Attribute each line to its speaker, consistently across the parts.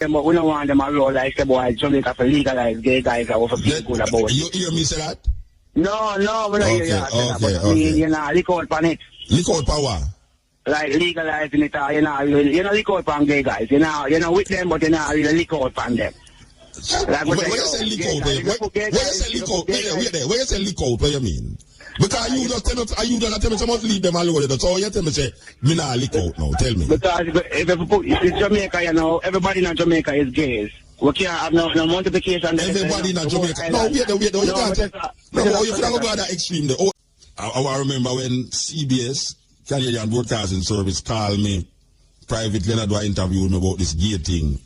Speaker 1: But we don't want them to roll like the boy Jamaica for legalize gay guys that was feel good about it.
Speaker 2: You hear me say that?
Speaker 1: No, we don't hear you say that. But I mean, you know, lick out on it.
Speaker 2: Lick out power.
Speaker 1: Like legalizing it, you know, lick out on gay guys. You know, with them, but you know, really lick out on them. Like,
Speaker 2: when you say lick out, when you say lick out, when you say lick out, what you mean? Because you just tell me someone leave them alone. So you tell me say, me not lick out now. Tell me.
Speaker 1: Because if it's Jamaica, you know, everybody in Jamaica is gays. We can't have no multiplication.
Speaker 2: Everybody in Jamaica. No, wait, you can't. No, you can't go that extreme. I remember when CBS, Canadian Broadcasting Service, called me privately and do an interview with me about this gay thing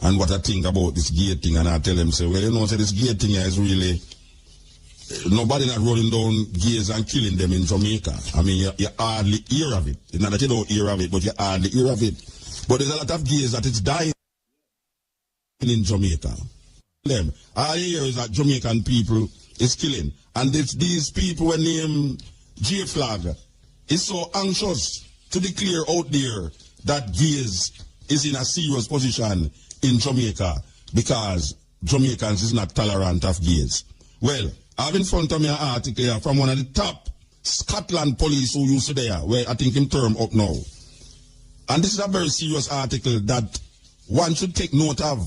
Speaker 2: and what I think about this gay thing. And I tell them, say, well, you know, say this gay thing is really, nobody not rolling down gays and killing them in Jamaica. I mean, you hardly hear of it. It's not that you don't hear of it, but you hardly hear of it. But there's a lot of gays that it's dying in Jamaica. All you hear is that Jamaican people is killing. And it's these people were named J Flag is so anxious to declare out there that gays is in a serious position in Jamaica because Jamaicans is not tolerant of gays. Well, I have in front of me an article here from one of the top Scotland police who used to there, where I think him term up now. And this is a very serious article that one should take note of,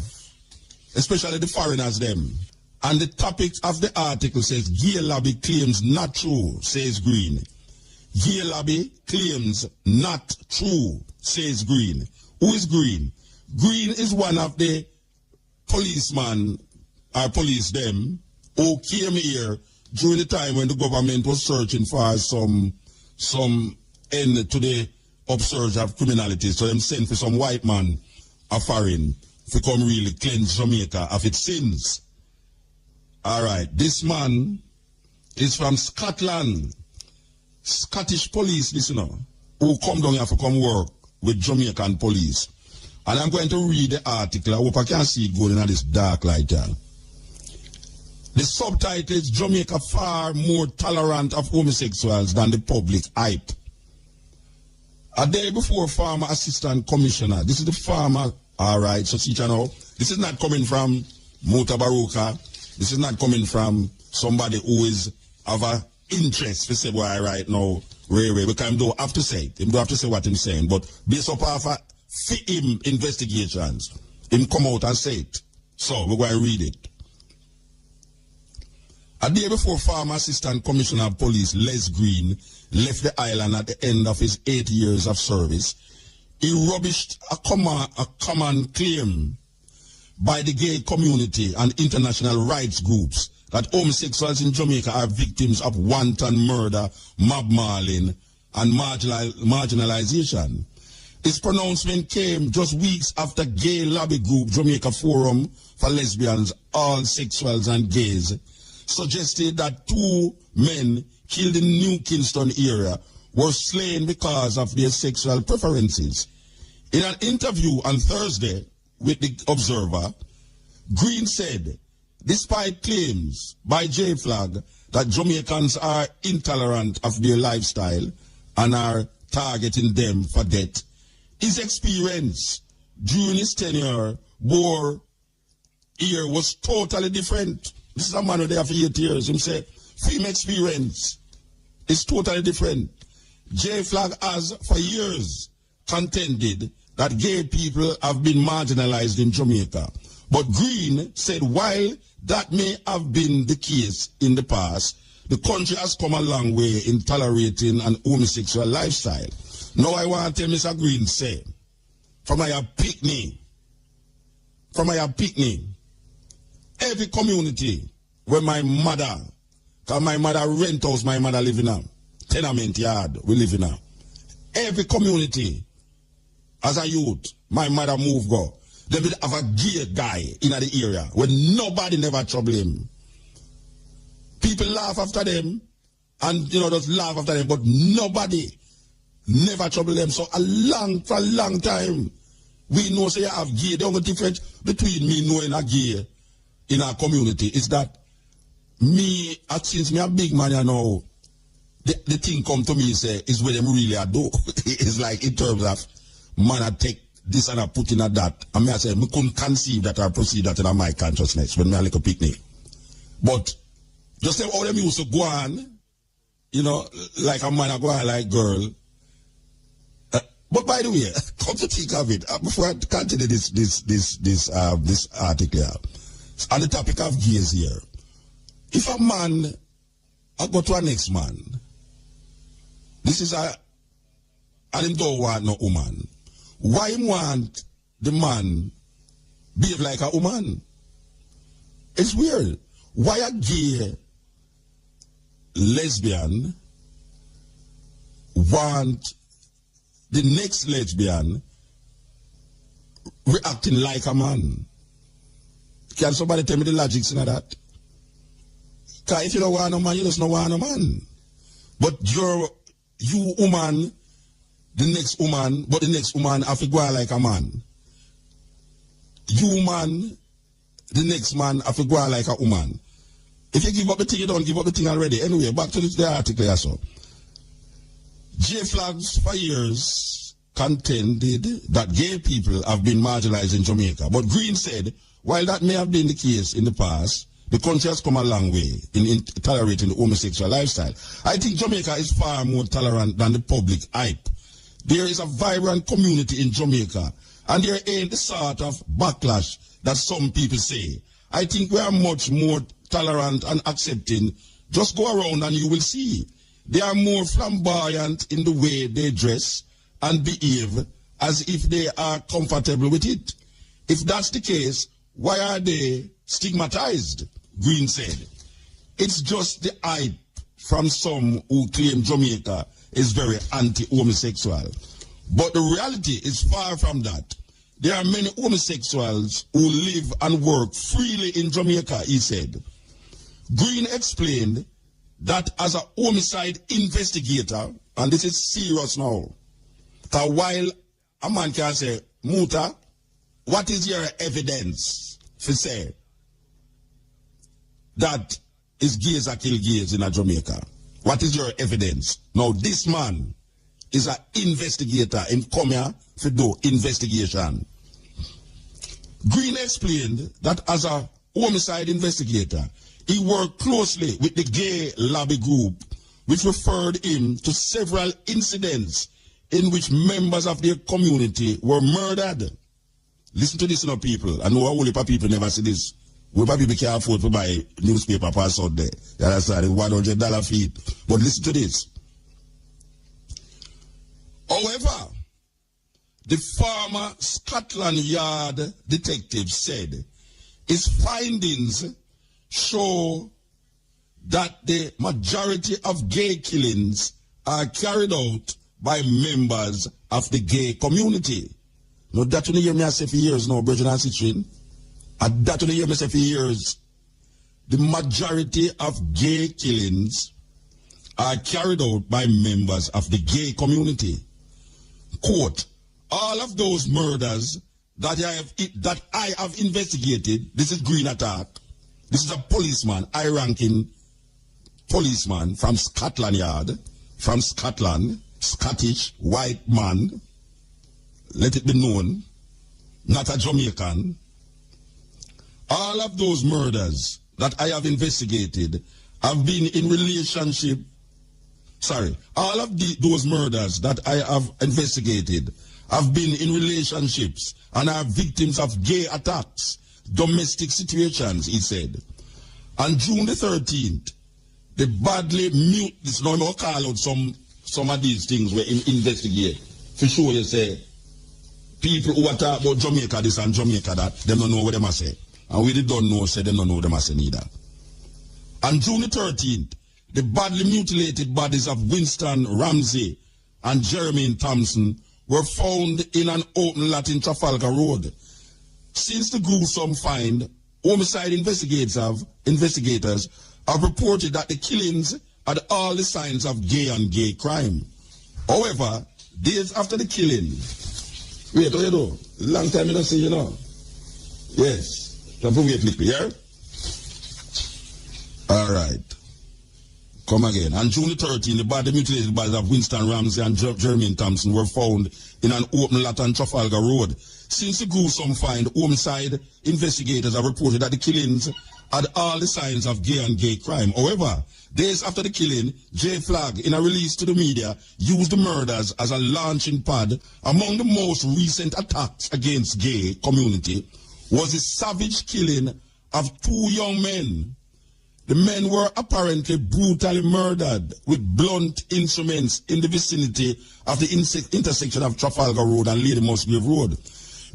Speaker 2: especially the foreigners them. And the topic of the article says, gay lobby claims not true, says Green. Gay lobby claims not true, says Green. Who is Green? Green is one of the policemen, or police them, who came here during the time when the government was searching for some end to the upsurge of criminality. So them sent for some white man, a foreign, to come really cleanse Jamaica of its sins. All right, this man is from Scotland, Scottish police listener, who come down here to come work with Jamaican police. And I'm going to read the article. I hope I can see it going in this dark light here. The subtitle is Jamaica far more tolerant of homosexuals than the public hype. A day before former assistant commissioner, this is the farmer, all right, so see you know, this is not coming from Mutabaruka. This is not coming from somebody who is of an interest to say why right now, really, because him don't have to say it. Him don't have to say what he's saying, but based upon him investigations, him come out and say it. So we're going to read it. A day before former Assistant Commissioner of Police Les Green left the island at the end of his 8 years of service, he rubbished a common claim by the gay community and international rights groups that homosexuals in Jamaica are victims of wanton murder, mob mauling, and marginalization. His pronouncement came just weeks after gay lobby group Jamaica Forum for Lesbians, All Sexuals and Gays suggested that 2 men killed in New Kingston area were slain because of their sexual preferences. In an interview on Thursday with the Observer, Green said, despite claims by J Flag that Jamaicans are intolerant of their lifestyle and are targeting them for death, his experience during his tenure here was totally different. This is a man who there for 8 years. He said, film experience is totally different. J Flag has for years contended that gay people have been marginalized in Jamaica. But Green said while that may have been the case in the past, the country has come a long way in tolerating an homosexual lifestyle. Now I want to tell Mr. Green say, from my picnic, every community where my mother, because my mother rent house, my mother live in a tenement yard, we live in a. Every community, as a youth, my mother move go. They will have a gay guy in the area where nobody never trouble him. People laugh after them and just laugh after them, but nobody never trouble them. So for a long time, we know say you have gay. The only difference between me knowing a gay in our community is that me, since me a big man, the thing come to me say is where them really are do. It's like in terms of man I take this and I put in a that. And I said, I couldn't conceive that or proceed that in my consciousness when I like a picnic. But just how them used to go on, you know, like a man go on like girl. But by the way, come to think of it, before I continue this article here, on the topic of gays here, if a man go to a next man, this is and him don't want no woman, why him want the man behave like a woman? It's weird. Why a gay lesbian want the next lesbian reacting like a man? Can somebody tell me the logic in that? Because if you don't want a man, you just don't want a man. But you woman, the next woman, but the next woman have to go like a man. You man, the next man have to go like a woman. If you give up the thing, you don't give up the thing already. Anyway, back to the article here, so. J-Flags for years contended that gay people have been marginalized in Jamaica. But Green said, while that may have been the case in the past, the country has come a long way in tolerating the homosexual lifestyle. I think Jamaica is far more tolerant than the public hype. There is a vibrant community in Jamaica, and there ain't the sort of backlash that some people say. I think we are much more tolerant and accepting. Just go around and you will see. They are more flamboyant in the way they dress and behave as if they are comfortable with it. If that's the case, why are they stigmatized? Green said. It's just the hype from some who claim Jamaica is very anti-homosexual. But the reality is far from that. There are many homosexuals who live and work freely in Jamaica, he said. Green explained that as a homicide investigator, and this is serious now, that while a man can say, Muta, what is your evidence to say that is gays are kill gays in Jamaica? What is your evidence? Now, this man is an investigator and come here to do investigation. Green explained that as a homicide investigator, he worked closely with the gay lobby group, which referred him to several incidents in which members of their community were murdered. Listen to this, people. I know all the people never see this. We people can't afford to buy newspaper pass out there. You understand? $100 fee. But listen to this. However, the former Scotland Yard detective said his findings show that the majority of gay killings are carried out by members of the gay community. Now that you hear me say for years now, Bridget and Citrin. And that you hear me say for years. The majority of gay killings are carried out by members of the gay community. Quote, all of those murders that I have investigated, this is Green attack. This is a policeman, high-ranking policeman from Scotland Yard, from Scotland, Scottish, white man, let it be known, not a Jamaican. All of those murders that I have investigated have been in relationship, all of those murders that I have investigated have been in relationships and are victims of gay attacks, domestic situations, he said. On June the 13th, the badly mute, this no more call out some of these things where investigate. For sure you say, people who are talking about Jamaica this and Jamaica that, them don't know what they must say. And we don't know, say them don't know what they must say neither. On June the 13th, the badly mutilated bodies of Winston Ramsey and Jeremy Thompson were found in an open lot in Trafalgar Road. Since the gruesome find, homicide investigators have reported that the killings had all the signs of gay on gay crime. However, days after the killing, wait, what you do? Long time you don't see, you know. Yes. Don't wait, yeah? All right. Come again. On June the 13th, the body mutilated bodies of Winston Ramsey and Jermaine Thompson were found in an open lot on Trafalgar Road. Since the gruesome find, homicide investigators have reported that the killings had all the signs of gay crime. However, days after the killing, J Flag, in a release to the media, used the murders as a launching pad. Among the most recent attacks against gay community was the savage killing of 2 young men. The men were apparently brutally murdered with blunt instruments in the vicinity of the intersection of Trafalgar Road and Lady Musgrave Road.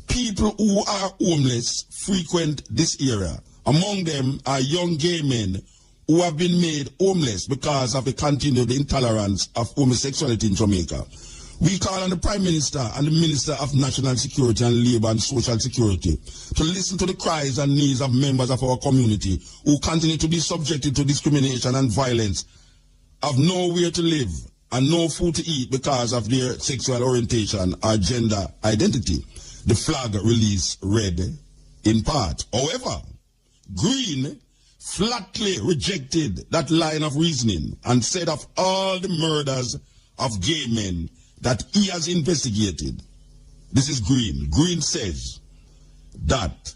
Speaker 2: People who are homeless frequent this area. Among them are young gay men who have been made homeless because of the continued intolerance of homosexuality in Jamaica. We call on the Prime Minister and the Minister of National Security and Labour and Social Security to listen to the cries and needs of members of our community who continue to be subjected to discrimination and violence, have nowhere to live and no food to eat because of their sexual orientation or gender identity. The flag release read in part. However, Green flatly rejected that line of reasoning and said of all the murders of gay men that he has investigated, this is Green. Green says that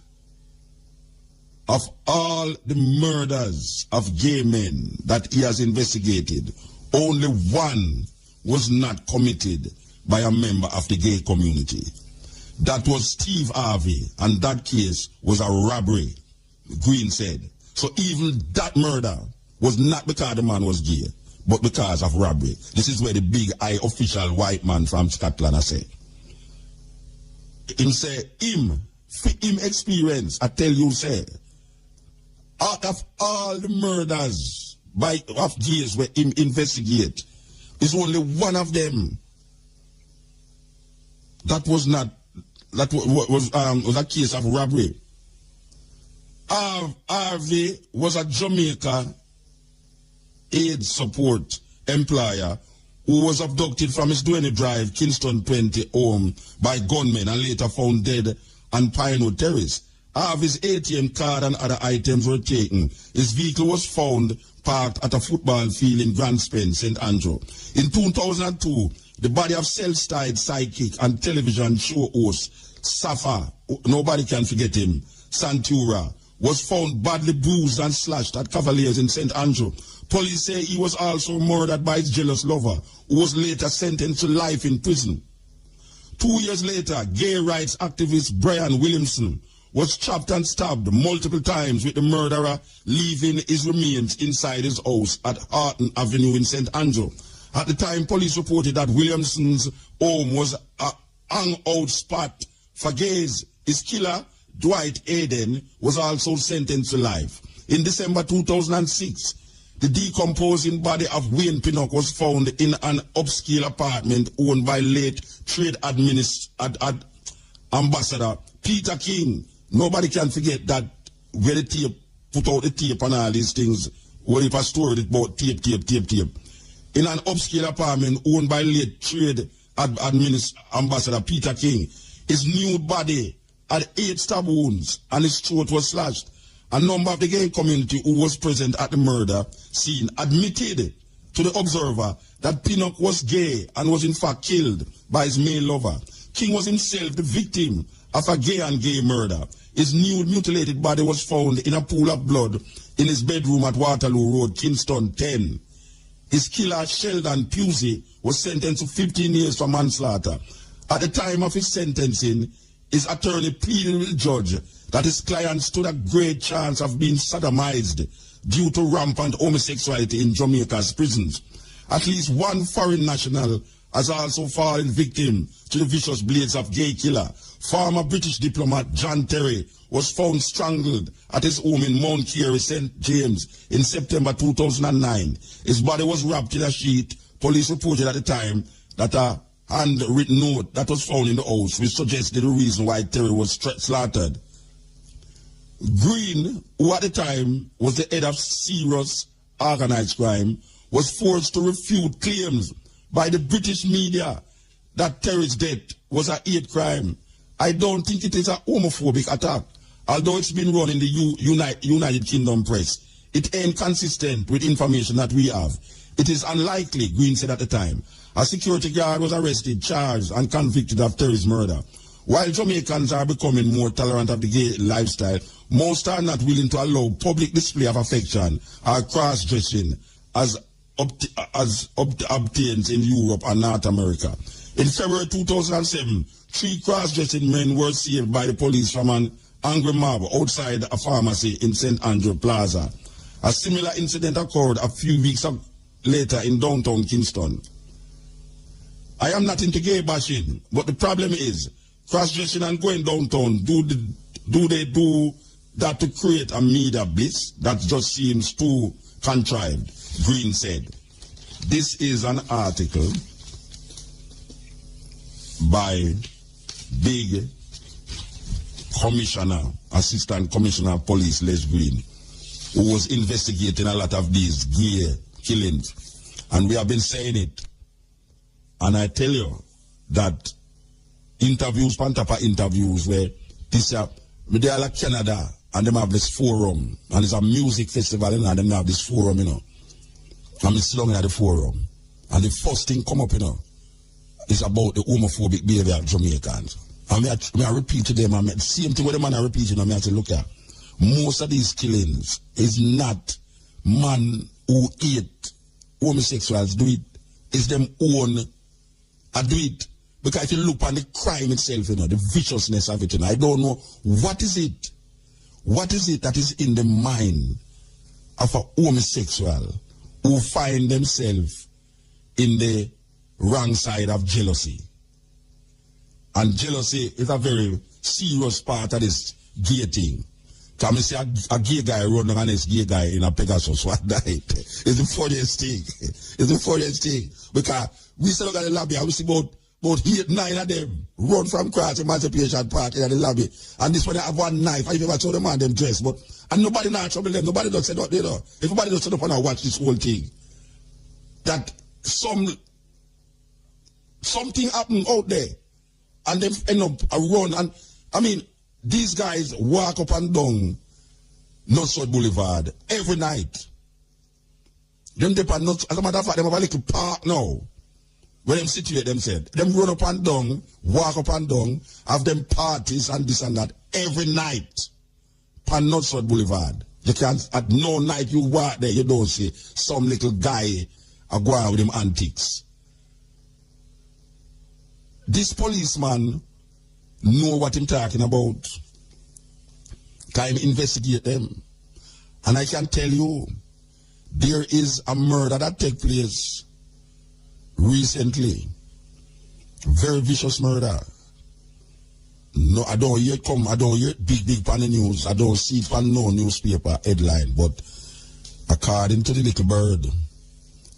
Speaker 2: of all the murders of gay men that he has investigated, only one was not committed by a member of the gay community. That was Steve Harvey, and that case was a robbery, Green said. So even that murder was not because the man was gay, but because of robbery. This is where the big eye official white man from Scotland say. Him say, him experience, I tell you, say, out of all the murders of gays where him investigate, is only one of them that was not, that was a case of robbery. Harvey was a Jamaica aid support employer who was abducted from his Duane Drive, Kingston 20 home by gunmen and later found dead on Pinewood Terrace. Harvey's ATM card and other items were taken. His vehicle was found parked at a football field in Grand Spence, St. Andrew. In 2002, the body of self-styled psychic and television show host Safa, nobody can forget him, Santura, was found badly bruised and slashed at Cavaliers in St. Andrew. Police say he was also murdered by his jealous lover, who was later sentenced to life in prison. 2 years later, gay rights activist Brian Williamson was chopped and stabbed multiple times, with the murderer leaving his remains inside his house at Harton Avenue in St. Andrew. At the time, police reported that Williamson's home was a hangout spot for gays. His killer, Dwight Aden, was also sentenced to life. In December 2006, the decomposing body of Wayne Pinnock was found in an upscale apartment owned by late trade ambassador Peter King. Nobody can forget that where the tape, put out the tape and all these things, where if I stored it about tape. In an upscale apartment owned by late trade ambassador Peter King, his nude body had 8 stab wounds and his throat was slashed. A number of the gay community who was present at the murder scene admitted to the Observer that Pinnock was gay and was in fact killed by his male lover. King was himself the victim of a gay and gay murder. His nude mutilated body was found in a pool of blood in his bedroom at Waterloo Road, Kingston 10. His killer, Sheldon Pusey, was sentenced to 15 years for manslaughter. At the time of his sentencing, his attorney pleaded with the judge that his client stood a great chance of being sodomized due to rampant homosexuality in Jamaica's prisons. At least one foreign national has also fallen victim to the vicious blades of gay killer. Former British diplomat John Terry was found strangled at his home in Mount Carey, St. James in September 2009. His body was wrapped in a sheet. Police reported at the time that a handwritten note that was found in the house, which suggested the reason why Terry was slaughtered. Green, who at the time was the head of serious organized crime, was forced to refute claims by the British media that Terry's death was a hate crime. I don't think it is a homophobic attack, although it's been run in the United Kingdom press. it ain't consistent with information that we have. It is unlikely, Green said at the time. A security guard was arrested, charged, and convicted of terrorist murder. While Jamaicans are becoming more tolerant of the gay lifestyle, most are not willing to allow public display of affection or cross-dressing as obtained in Europe and North America. In February 2007, 3 cross-dressing men were saved by the police from an angry mob outside a pharmacy in St. Andrew Plaza. A similar incident occurred a few weeks later in downtown Kingston. I am not into gay bashing, but the problem is cross-dressing and going downtown. Do they do that to create a media bliss? That just seems too contrived, Green said. This is an article by Big Commissioner, Assistant Commissioner of Police Les Green, who was investigating a lot of these gay killings. And we have been saying it. And I tell you that interviews, Pantapa interviews, where they are like Canada, and them have this forum, and it's a music festival, and them have this forum, you know. And it's long at the forum. And the first thing come up, you know, is about the homophobic behavior of Jamaicans. And I repeat to them, the same thing with the man I repeat, you know, I say, look here, most of these killings is not man who hate homosexuals do it, it's them own do it. Because if you look on the crime itself, you know, the viciousness of it, you know, I don't know, what is it that is in the mind of a homosexual who find themselves in the wrong side of jealousy? And jealousy is a very serious part of this gay thing. Come see a gay guy run on this gay guy in a Pegasus one night. It's the funniest thing. It's the funniest thing. Because we still got the lobby and we see about 8, 9 of them run from Cross Emancipation Park in the lobby. And this one they have one knife. I never saw them man them dress. And nobody not trouble them. Nobody does say nothing, you know. Everybody does sit up and watch this whole thing. That something happened out there. And they end up a run. And I mean, these guys walk up and down Northside Boulevard every night. Them depend not, as a matter of fact, they have a little park now where them situate themselves. Them run up and down, walk up and down, have them parties and this and that every night on Northside Boulevard. You can't, at no night you walk there, you don't see some little guy going with them antics. This policeman know what I'm talking about. Can investigate them. And I can tell you, there is a murder that took place recently. Very vicious murder. No, I don't hear it come, I don't hear it big on the news. I don't see it on no newspaper headline. But according to the little bird,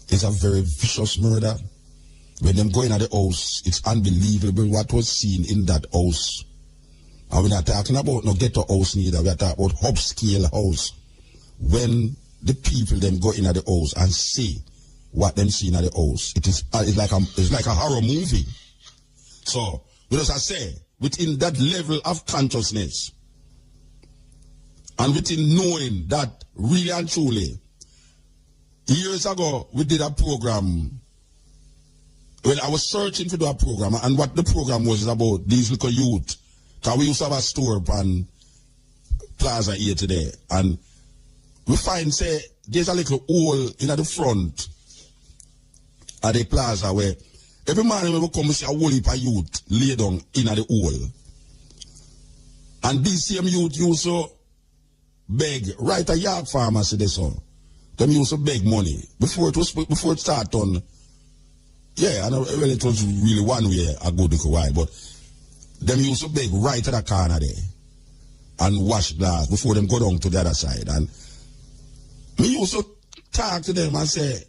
Speaker 2: it's a very vicious murder. When them go in at the house, it's unbelievable what was seen in that house. And we're not talking about no ghetto house neither. We're talking about upscale house. When the people them go in at the house and see what them see in at the house, it's like a horror movie. So, as I say, within that level of consciousness, and within knowing that really and truly, years ago we did a program. Well, I was searching for that program, and what the program was about these little youth. Because we used to have a store on Plaza here today, and we find, say, there's a little hole in the front of the plaza where every morning when we come, we see a whole heap of youth lay down in the hole. And these same youth used to beg, right a yard pharmacy, they saw. Them used to beg money before it started on. Yeah, well, it was really one way a good little while, but them used to beg right at the corner there and wash glass before them go down to the other side. And me used to talk to them and say,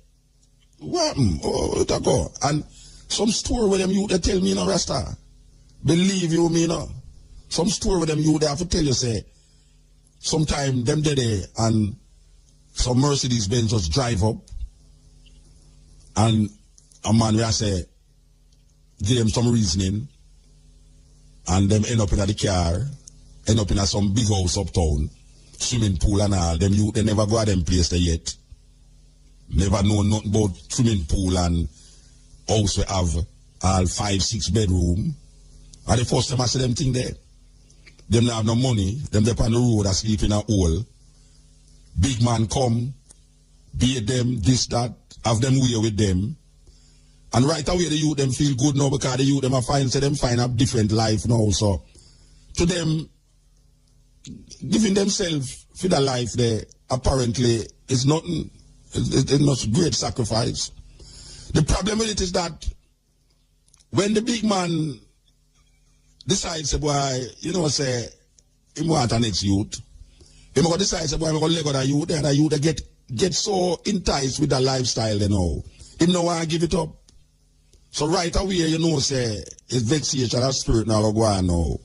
Speaker 2: what? Oh, let go. And some story with them, they tell me, you know, Rasta, believe you me, you know. Some story with them, they have to tell you, say, sometime them there and some Mercedes Benz just drive up and a man where I say, give them some reasoning, and them end up in the car, end up in some big house uptown, swimming pool and all. Them youth, they never go to them place there yet. Never know nothing about swimming pool and house we have all 5-6 bedroom. And the first time I see them thing there. Them not have no money. Them they on the road and sleep in a hole. Big man come, beat them, this, that, have them way with them. And right away the youth them feel good now because the youth them are find a different life now. So to them, giving themselves for the life there apparently is nothing. It's not great sacrifice. The problem with it is that when the big man decides, boy, you know, say, he want an next youth, he will decide, boy, I'm going to let go the youth, and the youth get so enticed with the lifestyle, you know. He don't want to give it up. So right away, you know, say, it's vexation of spirit now go on now.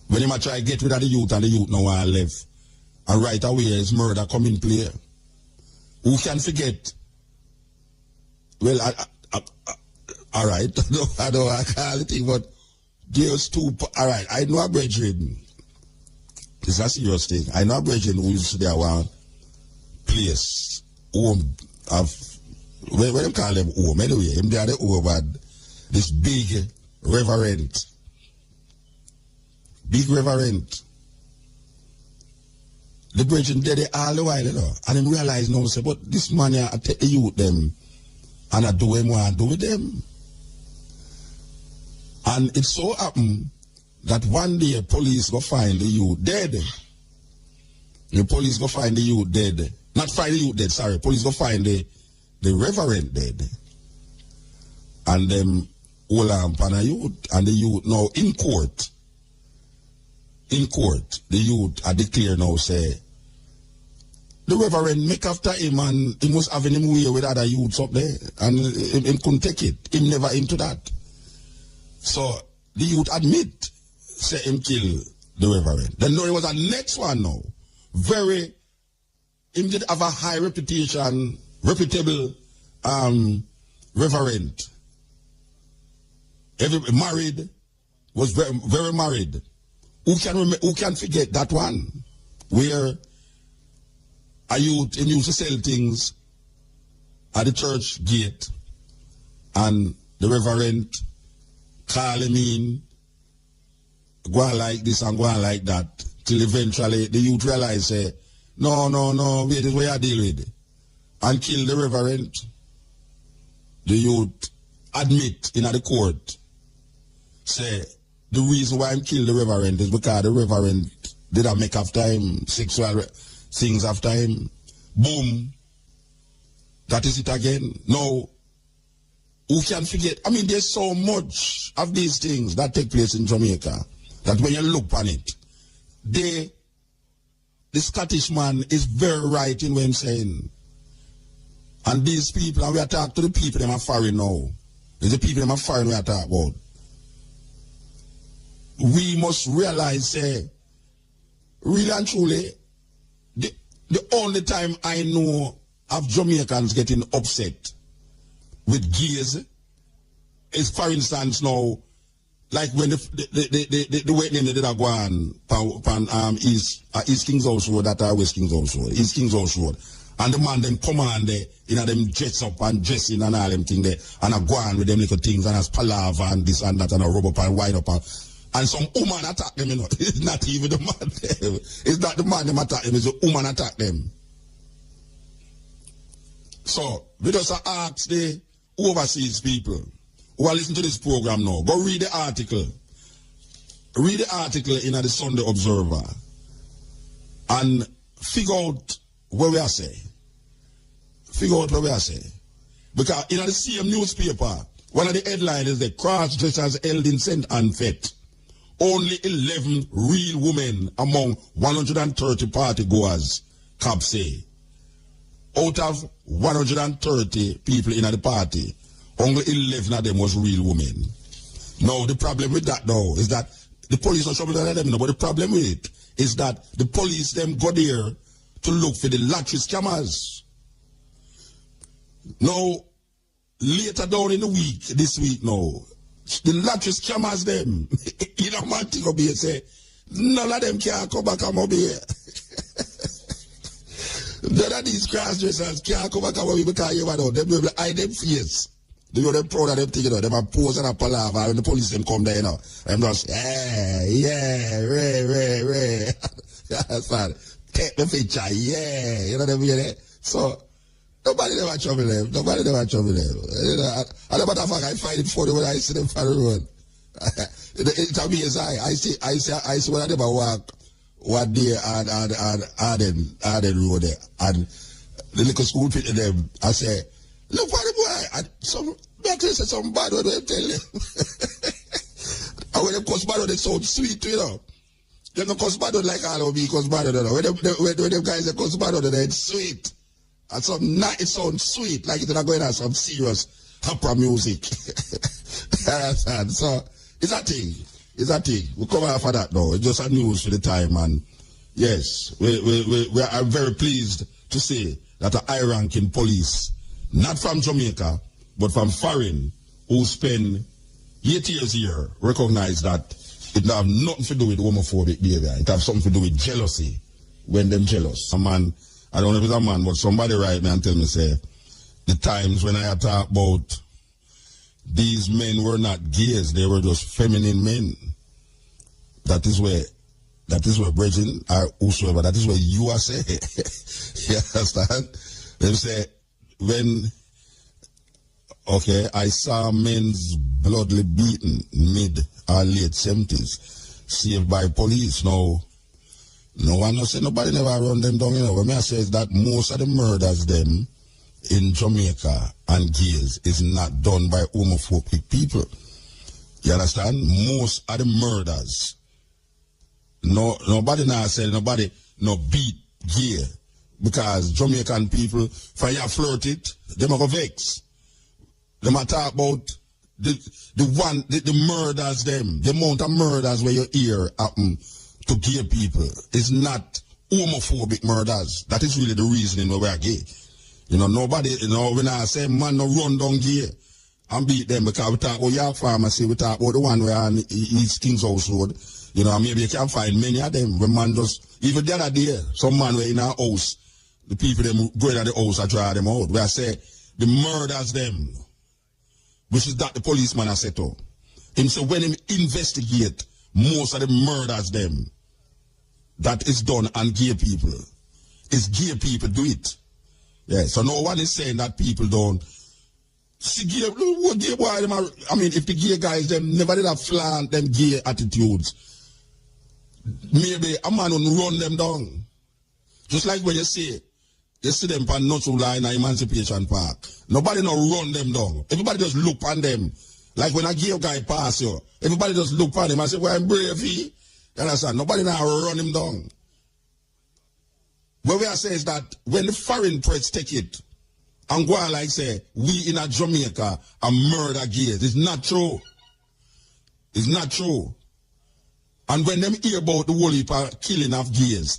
Speaker 2: When he might try to get rid of the youth and the youth now want to live. And right away, his murder come in play. Who can forget? Well, all right, I don't want to call it, but there's two, all right, I know a brethren. It's a serious thing. I know a brethren who used to be one place, home of, where them call them home, anyway, him they are the home had this big reverend. Big reverend. The brethren did it all the while, you know, and then realize now, say, but this man here, I take the youth them, and I do him what I do with them. And it so happened that one day police go find the youth dead. The police go find the youth dead. Not find the youth dead, sorry. Police go find the reverend dead. And them hold on a youth, and the youth now in court. In court, the youth are declared now, say, the reverend make after him and he must have him way with other youths up there. And he couldn't take it. He never into that. So the youth admit, say him kill the reverend. Then there was a next one now. Him did have a high reputation, reputable reverend. Married, was very, very married. Who can forget that one? Where a youth him used to sell things at the church gate, and the reverend call him in, go on like this and go on like that, till eventually the youth realize, say, no, wait, this is what I deal with. And kill the reverend. The youth admit in the court, say, the reason why I killed the reverend is because the reverend did not make after him sexual things after him. Boom. That is it again. No. Who can forget? I mean, there's so much of these things that take place in Jamaica that when you look on it, the Scottish man is very right in what I'm saying. And these people, and we are talking to the people that are foreign now. It's the people that are foreign we are talking about. We must realize, really and truly, the only time I know of Jamaicans getting upset with gays is, for instance, now, like when the wedding they did go on East King's House Road, that West King's House Road, East King's House Road, and the man them come on there, you know, them dress up and dressing and all them thing there, and I go on with them little things, and as palaver and this and that, and I rub up and wind up and some woman attack them, you know. It's not even the man them. It's not the man them attack them, it's the woman attack them. So, we just ask the overseas people who are listening to this program now, go read the article. Read the article in the Sunday Observer and figure out what we are saying. Figure out what we are saying. Because in the same newspaper, one of the headlines is the cross-dressers held in St. Ann Fete. Only 11 real women among 130 party goers, CAB say. Out of 130 people in the party, only 11 of them was real women. Now, the problem with that, though, is that the police not trouble them, but the problem with it is that the police them go there to look for the lottery scammers. Now, later down in the week, this week now, the lottery scammers them, you know, man, think of here, say, none of them can come back and come over here. None of these cross-dressers can't come back away because you know, them will hide them face. They know them proud of them thing, you know, them a pose and a palaver when the police them come there, you know. I'm just, Ray. That's fine. Take the picture, you know what I mean? So, nobody never trouble them. You know, and the matter of fact, I find it funny when I see them on the road. It's amazing. I see when I never walk one day and Arden Road there, and the little school fit to them, I say, look for the boy, and some doctor said some bad word they tell you. And when them cuss bad word, they sound sweet, you know. They don't cuss bad word like all of me cuss bad word, you know. When them guys they cuss bad word, it's sweet. And some night it sounds sweet, like it's not going on some serious opera music. So it's a thing. It's a thing. We come out for that now. It's just a news for the time, and yes, we are very pleased to say that a high-ranking police, not from Jamaica, but from foreign, who spend 8 years here, recognize that it don't have nothing to do with homophobic behavior. It have something to do with jealousy, when them jealous. A man, I don't know if it's a man, but somebody write me and tell me, say, the times when I talk about these men were not gays, they were just feminine men. That is where brethren or whosoever, that is where you are saying. You understand? They say, I saw men's bloodily beaten mid or late 70s, saved by police. Now, no one say nobody never run them down, you know. What I say is that most of the murders them in Jamaica and gays is not done by homophobic people. You understand? Most of the murders, nobody now say nobody no beat gay, because Jamaican people, for you flirt it, them are go vex. Them are talk about the murders them, the amount of murders where you hear happen to gay people is not homophobic murders. That is really the reasoning why we are gay. You know, nobody, you know, when I say man no run down gay and beat them, because we talk about York Pharmacy, we talk about the one where on East King's House Road. You know, maybe you can find many of them. When man just, even the other day, some man were in our house, the people them going at the house and try them out. Where I say, the murders them, which is that the policeman has set up. Him say when him investigate, most of the murders them, that is done on gay people. It's gay people do it. Yeah, so no one is saying that people don't see gay, what gay boy, I mean, if the gay guys, them never did have flaunt them gay attitudes, maybe a man will run them down. Just like when you see them on Notre Line in Emancipation Park. Nobody no run them down. Everybody just look on them. Like when a gay guy pass you, everybody just look on him and say, well, I'm brave, he. You understand? Nobody now run him down. What we are saying is that when the foreign press take it and go on like say, we in a Jamaica and murder gays, it's not true. It's not true. And when them hear about the whole heap of killing of gays,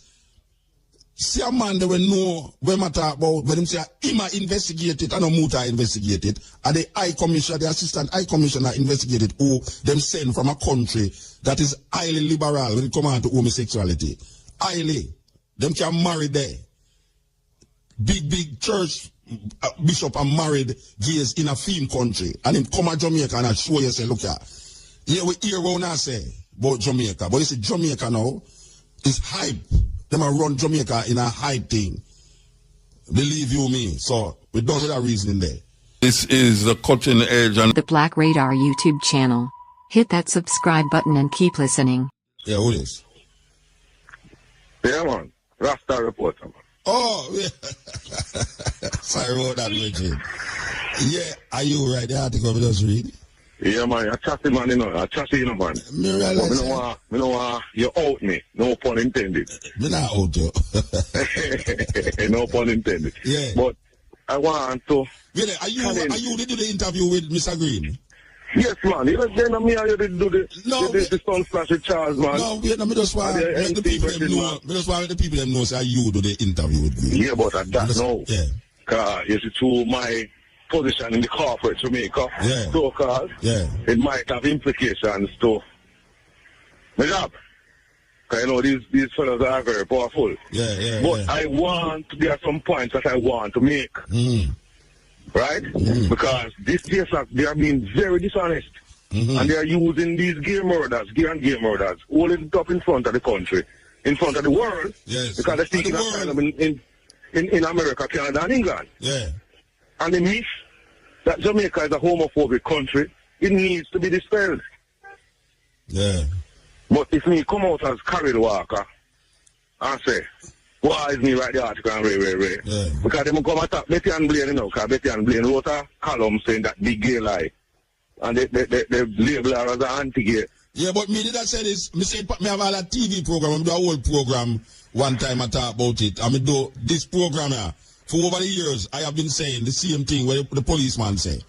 Speaker 2: see a man they will know when I talk about, when them say, him investigate it, and no muta investigate it, and the High Commissioner, the Assistant High Commissioner investigated who them send from a country that is highly liberal when it comes on to homosexuality. Highly. Them can marry there. Big church bishop are married gays in a film country. And him come to Jamaica and I show you, say, look here. Here we hear what I say about Jamaica. But you see, Jamaica now is hype. Them are run Jamaica in a hype thing. Believe you me. So we don't have that reasoning there. This is the cutting edge and
Speaker 3: the Black Radar YouTube channel. Hit that subscribe button and keep listening.
Speaker 2: Yeah, who is?
Speaker 4: Yeah, man. Rasta reporter, man.
Speaker 2: Oh, yeah. Sorry about that, Richard. Yeah, are you right? The article we just read?
Speaker 4: Yeah, man. I chatty, man, you know. I chatty, you know, man.
Speaker 2: Me realize
Speaker 4: me no want you out me. No pun intended.
Speaker 2: Me not out you.
Speaker 4: No pun intended.
Speaker 2: Yeah.
Speaker 4: But I want to...
Speaker 2: Really, are you did the interview with Mr. Green?
Speaker 4: Yes, man. You know, then me and you did do the sun splash with Charles, man.
Speaker 2: No, wait, me just want the people them know. Me just want the people them know say you do the interview with me.
Speaker 4: Yeah, but at that no.
Speaker 2: Yeah.
Speaker 4: Cause you see, to my position in the corporate Jamaica,
Speaker 2: yeah.
Speaker 4: So cause
Speaker 2: yeah.
Speaker 4: It might have implications to my job. Because you know these fellas are very powerful.
Speaker 2: Yeah.
Speaker 4: But I want, there are some points that I want to make. Right? Because this case, they are being very dishonest. And they are using these gear murders, holding it up in front of the country, in front of the world.
Speaker 2: Yes.
Speaker 4: Because they're seeking asylum in America, Canada, and England.
Speaker 2: Yeah.
Speaker 4: And the myth that Jamaica is a homophobic country, it needs to be dispelled.
Speaker 2: Yeah.
Speaker 4: But if me come out as Carol Walker and say, why is me write the article and Ray?
Speaker 2: Yeah.
Speaker 4: Because they come attack Betty and Blaine, you know, because Betty and Blaine wrote a column saying that big gay lie. And they label her as an anti-gay.
Speaker 2: Yeah, but me did I say this, me say me have a TV program, I do a whole program one time I talk about it. I do this program here. For over the years, I have been saying the same thing where the policeman say.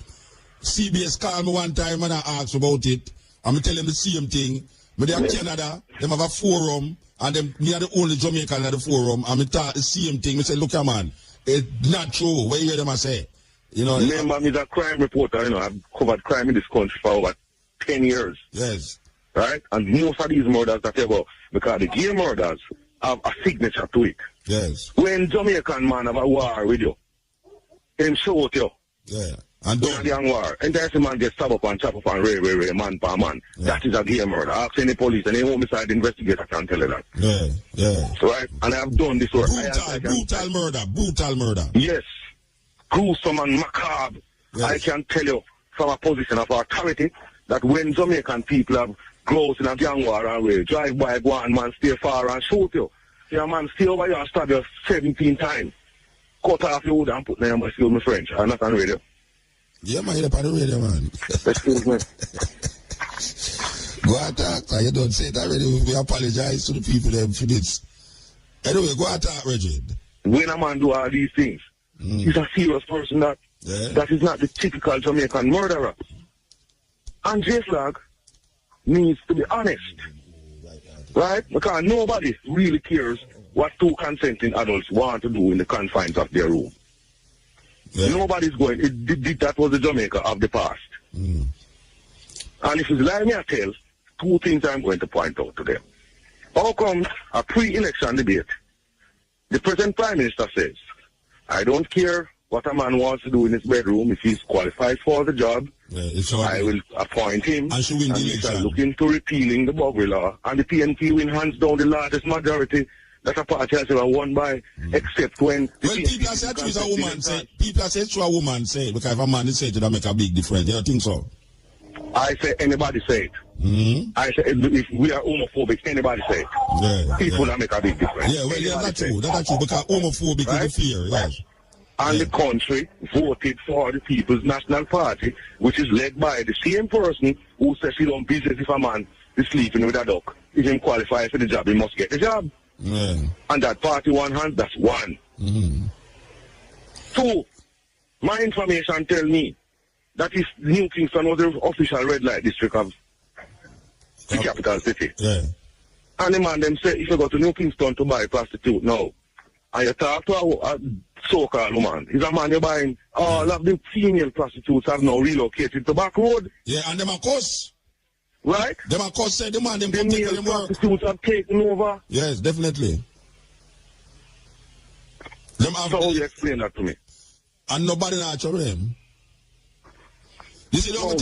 Speaker 2: CBS called me one time and I asked about it. And I tell them the same thing. But they have Canada, they have a forum, and them me are the only Jamaican at the forum. And I talk the same thing. I say, look, man, it's not true. What you hear them I say? You know,
Speaker 4: remember, I'm a crime reporter, you know, I've covered crime in this country for over 10 years.
Speaker 2: Yes.
Speaker 4: Right? And most of these murders that ever, because the gay murders have a signature to it.
Speaker 2: Yes.
Speaker 4: When Jamaican man have a war with you, him shoot you.
Speaker 2: Yeah. And
Speaker 4: don't. Young war. And there's a man get stabbed up and chop up and ray, man per man. Yeah. That is a gay murder. Ask any police, any homicide investigator can tell you that.
Speaker 2: Yeah.
Speaker 4: So, right? And I have done this work.
Speaker 2: Brutal murder.
Speaker 4: Yes. Gruesome and macabre. Yes. I can tell you from a position of authority that when Jamaican people have close in a gang war and we drive by one man, stay far and shoot you. Your man stay over here and stab you 17 times. Cut off your wood and put them, excuse me French, I'm not on radio.
Speaker 2: Yeah, man, you're up on the radio, man.
Speaker 4: Excuse me.
Speaker 2: Go attack, you don't say it already. We apologize to the people there for this. Anyway, go attack, Reggie.
Speaker 4: When a man do all these things, he's a serious person that is not the typical Jamaican murderer. And J-Flag needs to be honest. Right? Because nobody really cares what two consenting adults want to do in the confines of their room. Yeah. Nobody's going. That was the Jamaica of the past. And if it's like me, I tell, two things I'm going to point out to them. How come a pre-election debate, the present Prime Minister says, I don't care what a man wants to do in his bedroom. If he's qualified for the job, I will appoint him. And he shall look into repealing the Buggery law. And the PNP will hands down the largest majority that a party has ever won by, except when...
Speaker 2: Well, people are saying it's a woman say. People are saying it's a woman say, because if a man is saying it, that make a big difference. You don't think so?
Speaker 4: I say anybody say it. I say if we are homophobic, anybody say it. People that make a big difference.
Speaker 2: Yeah, well, that's true. That's true, because homophobic is the fear, yes.
Speaker 4: And the country voted for the People's National Party, which is led by the same person who says he don't business if a man is sleeping with a duck. If he qualifies for the job, he must get the job. Yeah. And that party one hand, that's one. Two, my information tell me that if New Kingston was the official red light district of the capital city. Yeah. And the man them say, if you go to New Kingston to buy a prostitute now, and you talk to a so-called woman, is a man you're buying, all of the female prostitutes have now relocated to back road.
Speaker 2: Yeah, and them of course.
Speaker 4: Right?
Speaker 2: Them of course say the man them come take them work.
Speaker 4: Prostitutes have taken over.
Speaker 2: Yes, definitely. Them have,
Speaker 4: so how you explain that to me?
Speaker 2: And nobody not show them. You see, the only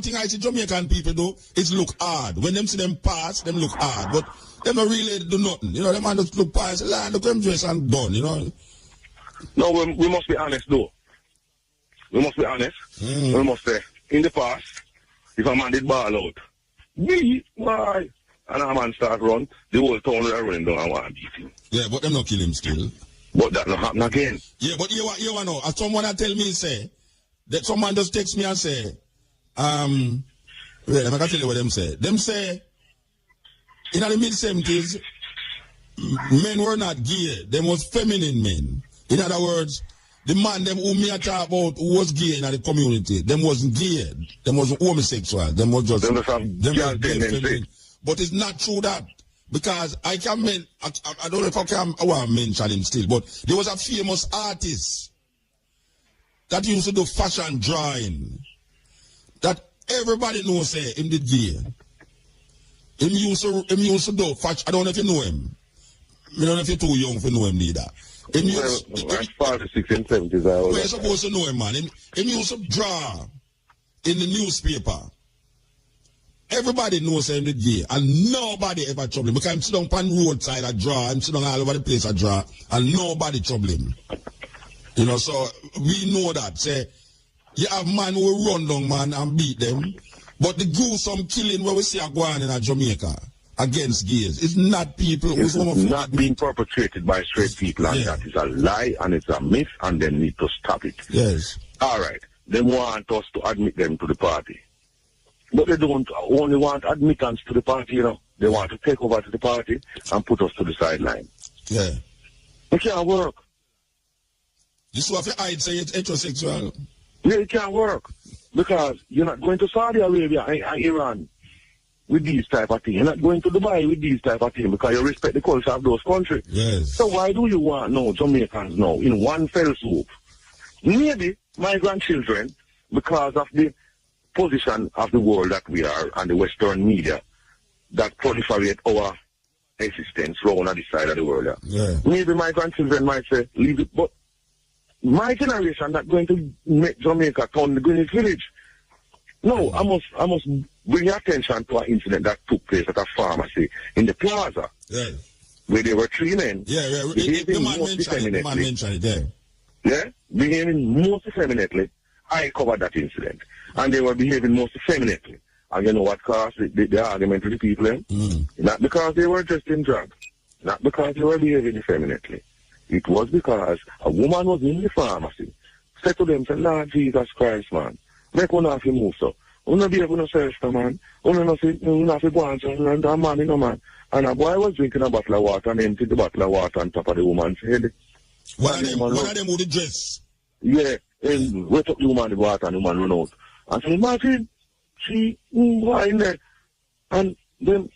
Speaker 2: thing I see Jamaican people do is look hard. When them see them pass, them look hard. But them don't really do nothing. You know, them man just look past, look them dress and done, you know.
Speaker 4: No, we must be honest though. We must be honest. We must say, in the past, if a man did ball out, why? And a man start run, the whole town will run down and want to beat him.
Speaker 2: Yeah, but them not kill him still.
Speaker 4: But that not happen again.
Speaker 2: Yeah, but you know, as someone that tell me say, that someone just text me and say, wait, I'm going to tell you what them say. Them say, in the mid-70s, men were not gay. Them was feminine men. In other words, the man them who me talk about who was gay in the community, them wasn't gay. Them wasn't homosexual. Them was just feminine. But it's not true that. Because I don't know if I want to mention him still, but there was a famous artist that used to do fashion drawing that everybody knows say him did gay. Him used to do I don't know if you know him. I don't know if you're too young to know him neither.
Speaker 4: I'm 46 and 70s.
Speaker 2: Well, you're supposed to know him, man. Him used to draw in the newspaper. Everybody knows him the day, and nobody ever trouble him. Because I'm sitting on the roadside, I draw. I'm sitting all over the place, I draw, and nobody trouble him. You know, so we know that. Say, you have man who run down, man, and beat them. But the gruesome killing where we see going on in Jamaica against gays, it's not people
Speaker 4: who's not being perpetrated by straight people, and that is a lie, and it's a myth, and they need to stop it.
Speaker 2: Yes.
Speaker 4: All right. They want us to admit them to the party. But they don't only want admittance to the party, you know. They want to take over to the party and put us to the sideline.
Speaker 2: Yeah.
Speaker 4: It can't work.
Speaker 2: This is what you hide, say it's heterosexual.
Speaker 4: Yeah, it can't work. Because you're not going to Saudi Arabia and Iran with these type of things. You're not going to Dubai with these type of things because you respect the culture of those countries.
Speaker 2: Yes.
Speaker 4: So why do you want Jamaicans now in one fell swoop? Maybe my grandchildren, because of the position of the world that we are and the Western media that proliferate our existence around on this side of the world.
Speaker 2: Yeah.
Speaker 4: Maybe my grandchildren might say, leave it, but my generation not going to make Jamaica turn the Greenwich Village. No, I must bring your attention to an incident that took place at a pharmacy in the plaza.
Speaker 2: Yeah.
Speaker 4: Where there were 3 men.
Speaker 2: Yeah. The man mentioned it,
Speaker 4: Yeah, behaving most effeminately. I covered that incident. And they were behaving most effeminately. And you know what caused the argument with the people? Not because they were dressed in drag. Not because they were behaving effeminately. It was because a woman was in the pharmacy. Said to them, Lord Jesus Christ, man, make one of you move so. You not be able to search the man. You not have to go and a man, you know, man. And a boy was drinking a bottle of water and emptied the bottle of water on top of the woman's head.
Speaker 2: One of them with the dress?
Speaker 4: Yeah, and wet up the woman the water and the woman run out. And said, Martin, she was in there. And then,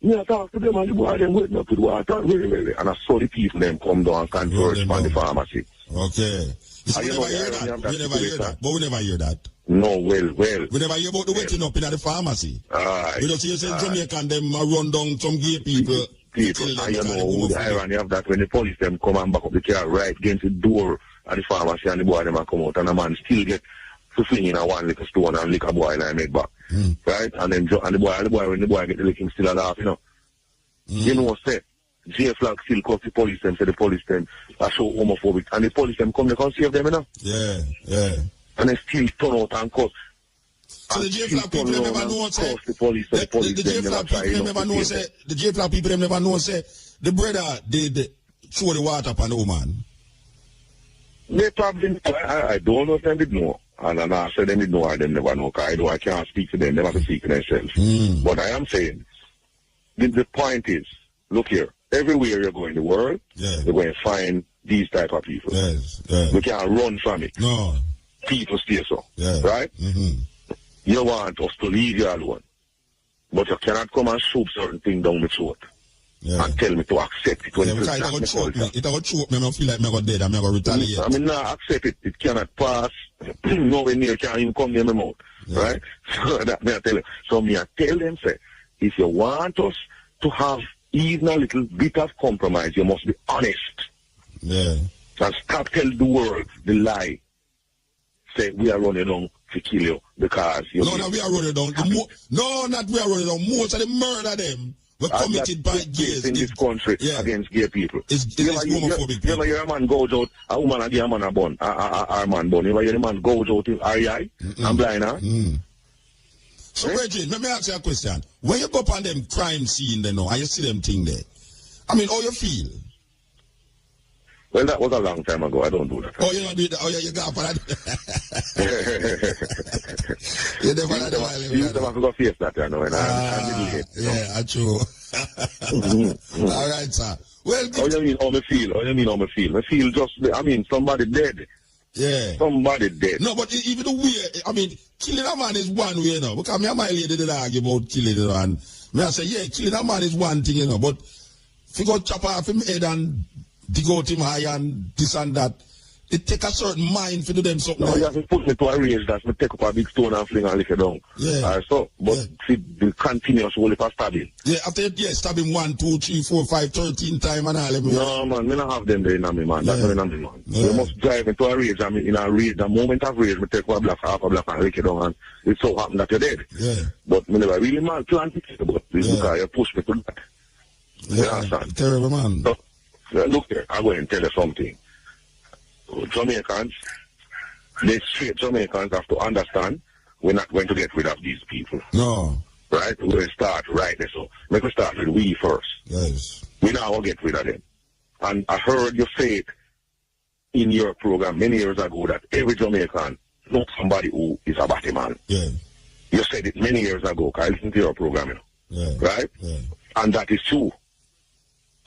Speaker 4: I talk to them and the boy them waiting up with water. And I saw the people them come down and converse from the pharmacy.
Speaker 2: Okay. So we never hear that. We never hear that. But we never hear that.
Speaker 4: No, well.
Speaker 2: We never hear about the waiting up in the pharmacy. We don't see you say Jamaican them run down some gay people.
Speaker 4: And you know the irony of that when the police them come and back up the car right against the door of the pharmacy and the boy them come out and the man still get to fling in a one liquor stone and lick a boy and make back. Right? And then and the boy when the boy get the licking still a laugh, you know. You know say J Flag still cause the police them, say the police them are so homophobic and the police them come they can't save them, you know.
Speaker 2: Yeah.
Speaker 4: And they still turn out and cause.
Speaker 2: So the J Flag people never know say the J Flag people never know say the brother did throw the water upon the woman.
Speaker 4: They probably I don't know if they did know. And I said they did know, I didn't never know, because I can't speak to them, they have to speak to themselves. But I am saying, the point is, look here, everywhere you go in the world, you're going to find these type of people. We can't run from it.
Speaker 2: No.
Speaker 4: People stay so. Right? You want us to leave you alone. But you cannot come and shove certain things down my throat. And tell me to accept it when it's not my culture.
Speaker 2: It will choke me, I feel like I'm going to dead, I'm going to retaliate.
Speaker 4: I mean, nah, accept it. It cannot pass. Nowhere near can't even come near my mouth. Right? So that me I tell you. So me I tell them, say, if you want us to have even a little bit of compromise, you must be honest. And stop telling the world the lie. Say, we are running on to kill you because you.
Speaker 2: No, we are running down. Not we are running down. Most of the murder them were committed by gays
Speaker 4: in this country against gay people.
Speaker 2: It's homophobic people.
Speaker 4: You ever hear a man goes out, a woman and give a man a bun, a man bun. You ever hear a man goes out in REI and blind, huh?
Speaker 2: So, Reggie, let me ask you a question. When you go up on them crime scene there now, and you see them thing there, I mean, how you feel?
Speaker 4: Well, that was a long time ago. I don't do that.
Speaker 2: Oh, you don't do that? Oh, yeah, you got for that. You never had a while.
Speaker 4: You never have to go face that, you know. And
Speaker 2: I'm true. All right, sir. Well,
Speaker 4: how you mean how me feel? I feel just, I mean, somebody dead.
Speaker 2: Yeah.
Speaker 4: Somebody dead.
Speaker 2: No, but even the way, I mean, killing a man is one way, you know. Because me and my lady did argue about killing a man. Me I say, yeah, killing a man is one thing, you know. But if you go chop off him head and dig out him high and this and that, it take a certain mind to do them something.
Speaker 4: No, you have to put me to a range that me take up a big stone and fling and lick it down.
Speaker 2: Yeah.
Speaker 4: So, but see, the continuous whole for stabbing.
Speaker 2: Yeah, after stabbing 1, 2, 3, 4, 5, 13 times and all.
Speaker 4: No, man, me not have them there in me, man. That's not in me, man. You must drive into a rage, and in a rage, the moment of rage, me take one block, half a block and lick it down, and it so happen that you're dead.
Speaker 2: Yeah.
Speaker 4: But me never really man plan to kill, but it's because you push me to that.
Speaker 2: Yeah, terrible, man.
Speaker 4: So, look here, I'm going to tell you something. Jamaicans, they straight Jamaicans have to understand we're not going to get rid of these people.
Speaker 2: No.
Speaker 4: Right? We're going to start right there. So, make us start with we first.
Speaker 2: Yes.
Speaker 4: We now will get rid of them. And I heard you say it in your program many years ago that every Jamaican knows somebody who is a batty man.
Speaker 2: Yeah.
Speaker 4: You said it many years ago, because I listened to your program, you know.
Speaker 2: Yeah.
Speaker 4: Right?
Speaker 2: Yeah.
Speaker 4: And that is true.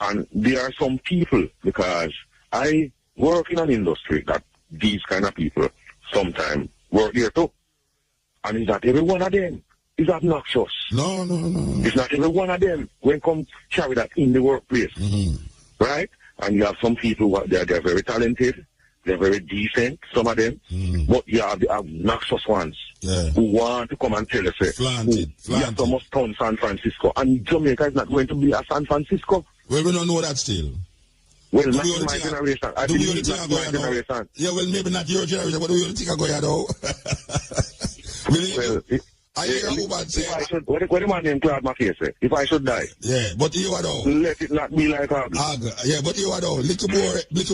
Speaker 4: And there are some people, because I work in an industry that these kind of people sometimes work here too. And it's not every one of them is obnoxious.
Speaker 2: No.
Speaker 4: It's not every one of them when come carry that in the workplace. Right? And you have some people who they're very talented, they're very decent, some of them, but you have the obnoxious ones who want to come and tell us,
Speaker 2: Flanted.
Speaker 4: You have to must turn San Francisco. And Jamaica is not going to be a San Francisco.
Speaker 2: Well, we don't know that still.
Speaker 4: Well, not in my generation. I believe not my generation.
Speaker 2: Yeah, well, maybe not your generation, but do you think I go here though?
Speaker 4: Well,
Speaker 2: I hear Uber say...
Speaker 4: What the man named Claude Mackay say? If I should die.
Speaker 2: Yeah, but you are though.
Speaker 4: Let it not be like that.
Speaker 2: Yeah, but you are though. Little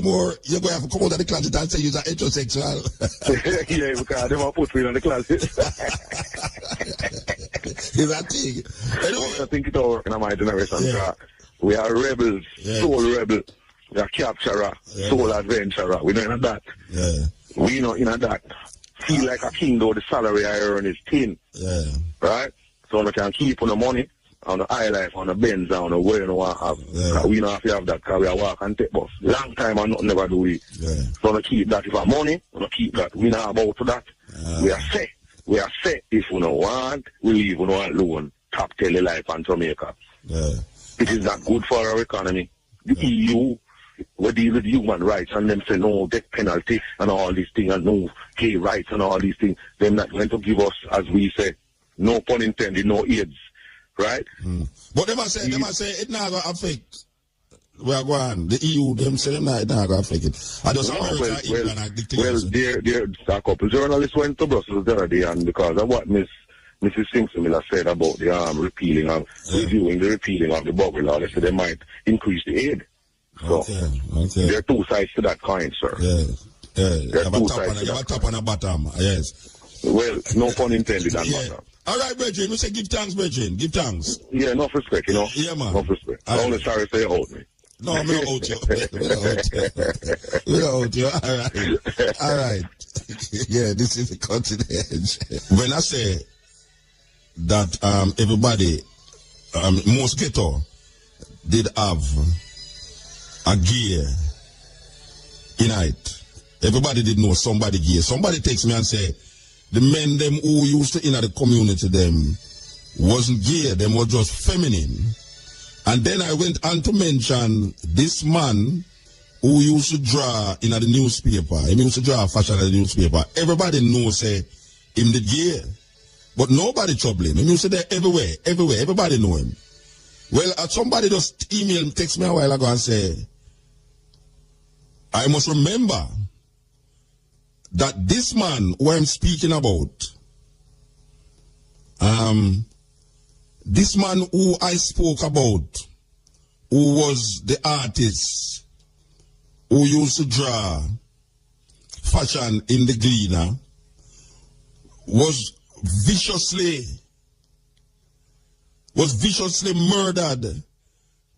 Speaker 2: more, you're going to have to come out of the closet and say you're heterosexual.
Speaker 4: Yeah, because they won't put me in the closet.
Speaker 2: Is that thing? Anyway.
Speaker 4: I think it's all working in my generation. Yeah. We are rebels, soul rebels. We are capturer, soul adventurer. We know in that.
Speaker 2: Yeah.
Speaker 4: We know in that. Feel like a king though the salary I earn is thin.
Speaker 2: Yeah.
Speaker 4: Right? So I can keep on the money, on the high life, on the Benz, on the way no want have. Yeah. We don't have to have that because we are walk and take bus. Long time I nothing never do it. Yeah. So I keep that. If I money, I keep that. We not about to that. We are set. We are set. If we don't want, we leave. We don't want loan. Top tele life and Jamaica.
Speaker 2: Yeah.
Speaker 4: It is not good for our economy. The EU we deal with human rights and them say no death penalty and all these things and no gay rights and all these things. They're not going to give us, as we say, no pun intended, no AIDS. Right?
Speaker 2: But they must say it not going to affect. We are going, the EU, them say them not going to affect it. I just
Speaker 4: there a couple journalists went to Brussels the other day, and because of what Mrs. Simpson Miller said about the repealing of reviewing the repealing of the bubble law, they said they might increase the aid. So there are two sides to that coin, sir.
Speaker 2: You have a top and a bottom. Yes.
Speaker 4: Well, no pun intended on bottom.
Speaker 2: All right, Bridget, we say give thanks, Bridget. Give thanks.
Speaker 4: Yeah, enough respect, you know.
Speaker 2: Yeah, man.
Speaker 4: Enough respect. I'm only sorry to say hold me.
Speaker 2: No, we don't hold you. We don't hold you. All right. Yeah, this is the continent. When I say that everybody, most ghetto did have a gear in it. Everybody did know somebody gear. Somebody takes me and say, the men them who used to enter the community them wasn't gear, them were just feminine. And then I went on to mention this man who used to draw in the newspaper. He used to draw fashion in the newspaper. Everybody knows say him the gear. But nobody trouble him. He used to there everywhere. Everybody know him. Well, somebody just text me a while ago and say, I must remember that this man who I'm speaking about, this man who I spoke about, who was the artist, who used to draw fashion in the Gleaner, was viciously murdered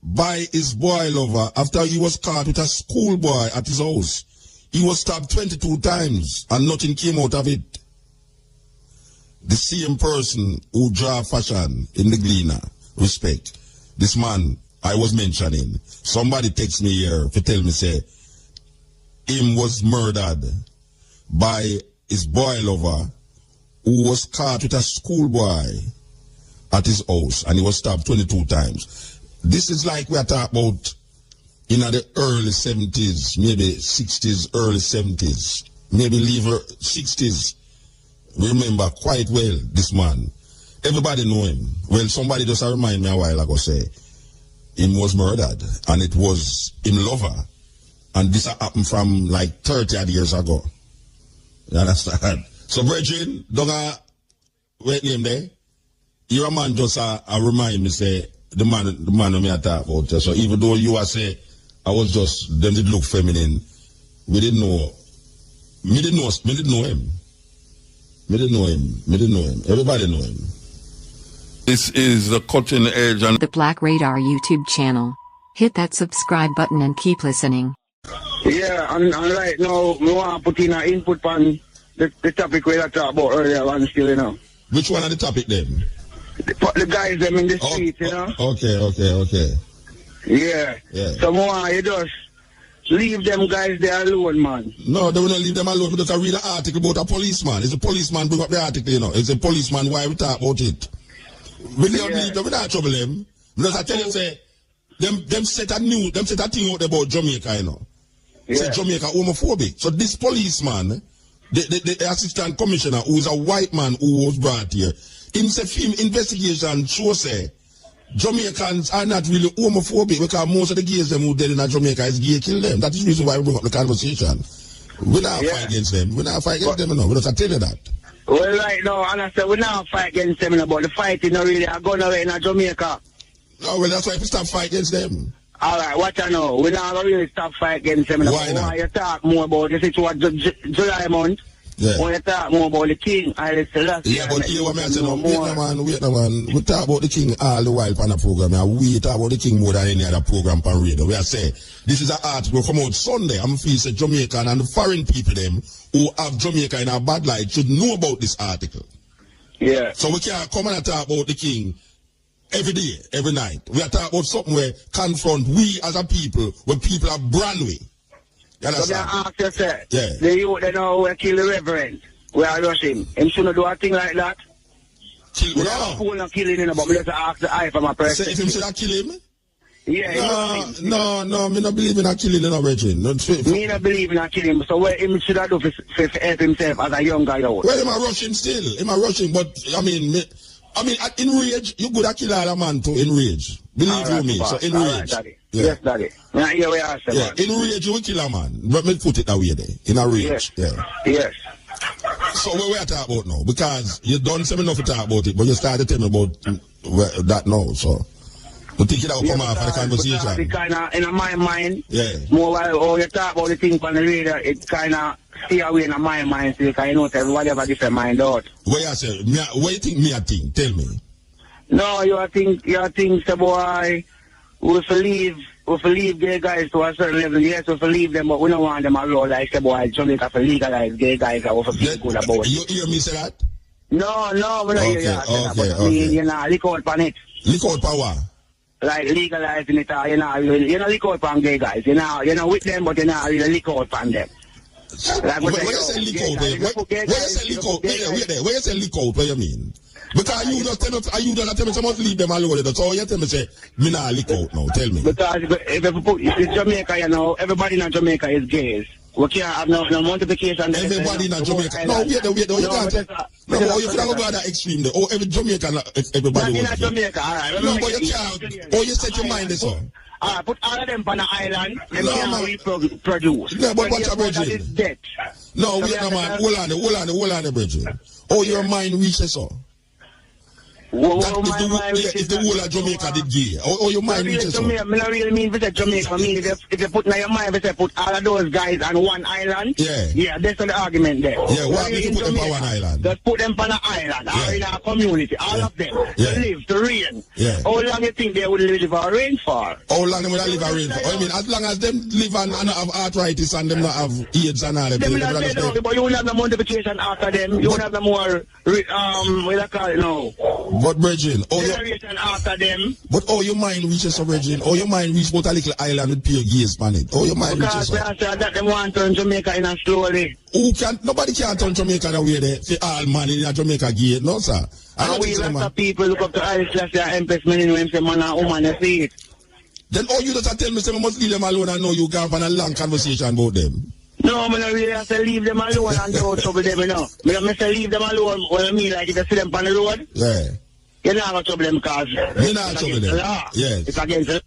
Speaker 2: by his boy lover after he was caught with a schoolboy at his house. He was stabbed 22 times and nothing came out of it. The same person who draw fashion in the Gleaner, respect, this man I was mentioning, somebody text me here to tell me, say, him was murdered by his boy lover who was caught with a schoolboy at his house and he was stabbed 22 times. This is like we are talking about in the early 70s, maybe 60s, early 70s, maybe later 60s. Remember quite well this man. Everybody know him. Well, somebody just remind me a while ago say he was murdered and it was him lover. And this happened from like 30 odd years ago. You understand? So, Bridget, don't wait name there. You're a man just remind me say the man who me talk about. So even though you are say I was just them did look feminine, we didn't know. Me didn't know him. Everybody know him. This is the cutting edge and
Speaker 3: The Black Radar YouTube channel. Hit that subscribe button and keep listening.
Speaker 1: Yeah, and right now we want to put in an input on the topic we talked about earlier on still, you know.
Speaker 2: Which one are the topic then?
Speaker 1: The guys them in the street, you know.
Speaker 2: Okay.
Speaker 1: Yeah. So more you just leave them guys there alone, man.
Speaker 2: No, they will not leave them alone because I read an article about a policeman. It's a policeman bring up the article, you know. It's a policeman, why we talk about it? We don't leave them, we don't trouble them. Because I tell you, say, them set a thing out about Jamaica, you know. Say Jamaica homophobic. So this policeman, the assistant commissioner, who's a white man who was brought here, in the film investigation shows say Jamaicans are not really homophobic because most of the gays them who dead in Jamaica is gay kill them. That is the reason why we bring up the conversation. We not fight against them. We not fight against them, no. We just tell you that.
Speaker 1: Well, right now, and I say we not fight against them, but the fighting not really are going away in Jamaica.
Speaker 2: No, well, that's why we stop fight against them.
Speaker 1: All right, what I know, we not really stop fight against them.
Speaker 2: Why not?
Speaker 1: Why you talk more about this? It's what July month.
Speaker 2: Yeah.
Speaker 1: When you talk more about the king, I say last
Speaker 2: yeah, but here what I say, no, wait no man. We talk about the king all the while on the program, and we talk about the king more than any other program on radio. We are say this is an article come out Sunday. I'm feeling say Jamaican and the foreign people them who have Jamaica in a bad light should know about this article.
Speaker 1: Yeah.
Speaker 2: So we can't come and talk about the king every day, every night. We are talking about something where confront we as a people when people are brandway. You
Speaker 1: so they ask yourself,
Speaker 2: yeah.
Speaker 1: The youth they know we kill the reverend. We are rushing. Him shouldn't do a thing like that.
Speaker 2: Kill
Speaker 1: we don't not killing him, but we just ask the eye from a person.
Speaker 2: Say if him should have kill him?
Speaker 1: Yeah,
Speaker 2: no, me not believe in a killing in a virgin.
Speaker 1: Me not believe in a killing, so what him should have do for help himself as a younger youth?
Speaker 2: Well, him a rushing still. Him a rushing, but I mean, in rage, you could have killed a man too in rage. Believe you me. So in rage.
Speaker 1: Right, Daddy. Yeah. Yes, Daddy. Now here we are,
Speaker 2: yeah. In rage, you will kill a man. Let me put it that way there. In a rage.
Speaker 1: Yes.
Speaker 2: Yeah.
Speaker 1: Yes.
Speaker 2: So what we are talking about now? Because you don't say enough to talk about it, but you started telling me about that now. So you think that will come out for the conversation?
Speaker 1: It kind of in my mind.
Speaker 2: Yeah.
Speaker 1: More while you talk about the thing on the radio, it kind of stay away in my mind, so you can know whatever different mind out.
Speaker 2: What you say? What you think me a think? Tell me.
Speaker 1: No, you think the boy we leave gay guys to a certain level. Yes, we leave them, but we don't want them around like the boy Jamaica to legalize gay guys that we feel good about.
Speaker 2: You hear me say that?
Speaker 1: No, we don't hear that.
Speaker 2: Okay.
Speaker 1: You know, look out on it.
Speaker 2: Look out for what?
Speaker 1: Like legalizing it, you know, look out on gay guys. You know, with them, but you know, really look out on them. Like,
Speaker 2: when you say lick out, when you say lick out, what you mean? Because you just tell me someone leave them alone. So you tell me say, me not lick out now. Tell me.
Speaker 1: Because if it's Jamaica, you know, everybody in Jamaica is gays. We can't have no multiplication.
Speaker 2: Everybody in Jamaica. No, wait. You can't. No, you can't go that extreme there. Oh, every Jamaican, everybody was
Speaker 1: in Jamaica, all right.
Speaker 2: No, but you can't. Oh, you set your mind this on.
Speaker 1: Put all of them on the island and can't reproduce.
Speaker 2: No, but what's a virgin? No, wait no man. Hold on, virgin. Oh, your mind reaches so. If the whole of Jamaica did gay, or your mind reaches so.
Speaker 1: I don't really mean visit Jamaica. I mean, if you put in your mind, if you put all of those guys on one island, yeah, that's the argument there.
Speaker 2: Yeah, why would you put them on one island?
Speaker 1: Just put them on an island, or in a community, all of them, to live, to reign.
Speaker 2: Yeah.
Speaker 1: How long you think they would live or reign for?
Speaker 2: How long they would live or reign for? I mean, as long as them live and not have arthritis and them not have AIDS and all that.
Speaker 1: But you won't have no multiplication after them. You won't have no more, what do you call it now?
Speaker 2: But Virgin,
Speaker 1: generation after them.
Speaker 2: But your mind reaches a Virgin. Your mind reaches about a little island with pure gays on it. Your mind reaches.
Speaker 1: Because that them want to turn Jamaica in a slowly.
Speaker 2: Nobody can turn Jamaica the way they say all man in Jamaica gay. No sir.
Speaker 1: And we lots of people look up to Alice Selassie and Empress Many know him say man and woman, you see it.
Speaker 2: Then all you just tell me, say, I must leave them alone and know you can't have a long conversation about them.
Speaker 1: No, I don't really have to leave them alone and don't trouble them, you know. I say leave them alone, what I mean, like if you see them on the road,
Speaker 2: yeah.
Speaker 1: You're not going to trouble them because
Speaker 2: you're not trouble them. Yes.
Speaker 1: It's against the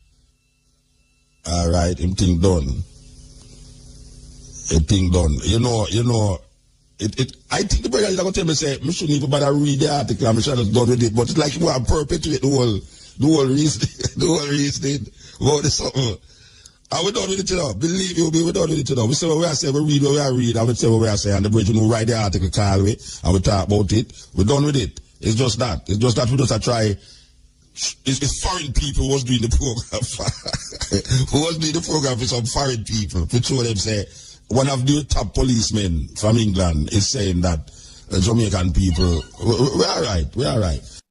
Speaker 2: all right, him thing done. A thing done. You know, I think the brother is going to tell me, say, I shouldn't even bother read the article, I'm sure that's done with it, but it's like you want to perpetuate the whole reason about the something. And we're done with it, you know. Believe you me, we're done with it, you know. We say what we are saying, we read what we are read, and we say what we are saying, and the bridge, you know, write the article, call we, and we talk about it. We're done with it. It's just that. It's just that we just try. It's foreign people who was doing the program. Who was doing the program for some foreign people. We told them, say, one of the top policemen from England is saying that Jamaican people, we're all right.